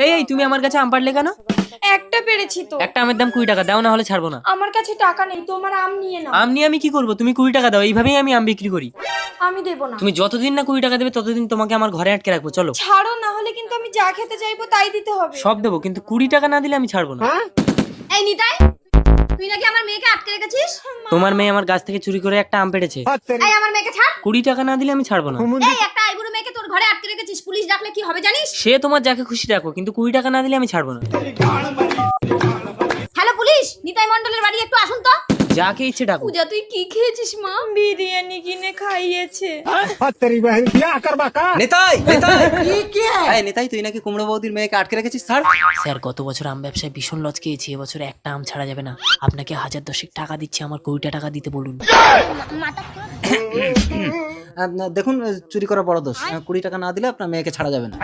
এই তুমি আমার কাছে আম পারলে কেন? একটা পেরেছি তো। একটা আমের দাম 20 টাকা, দাও না হলে ছাড়বো না। আমার কাছে টাকা নেই, তোমার আম নিয়ে নাও। আম নিয়ে আমি কি করবো? তুমি 20 টাকা দাও, এইভাবেই আমি আম বিক্রি করি। আমি দেব না। তুমি যতদিন না 20 টাকা দেবে ততদিন তোমাকে আমার ঘরে আটকে রাখবো, চলো। ছাড়ো, না হলে কিন্তু আমি যা খেতে চাইবো তাই দিতে হবে। সব দেবো, কিন্তু 20 টাকা না দিলে আমি ছাড়বো না। এই নিতাই, তুই নাকি আমার মেয়েকে আটকে রেখেছিস? তোমার মেয়ে আমার গাছ থেকে চুরি করে একটা আম পেড়েছে। এই আমার মেয়েকে ছাড়। 20 টাকা না দিলে আমি ছাড়বো না। এই একটা আইবুড়ো মেয়েকে তোর ঘরে আটকে রেখেছিস, পুলিশ ডাকলে কি হবে জানিস? সে তোমার যাকে খুশি রাখো, কিন্তু 20 টাকা না দিলে আমি ছাড়বো না। হ্যালো পুলিশ, নিতাই মণ্ডলের বাড়ি একটু আসুন তো। যাকে ইচ্ছে ডাকো। পূজা তুই কি খেয়েছিস মা? বিরিয়ানি কিনে খাইয়েছে। নেতাই নেতাই এই নেতাই, তুই নাকি কুমড়ো বৌদির মেয়েকে আটকে রেখেছিস স্যার? স্যার, গত বছর আম ব্যবসায় ভীষণ লস খেয়েছি, এবছর একটা আম ছাড়া যাবে না। আপনাকে 1010 টাকা দিচ্ছি, আমার 20 টাকা দিতে বলুন। দেখুন, চুরি করা বড় দোষ। 20 টাকা না দিলে আপনার মেয়েকে ছাড়া যাবে না।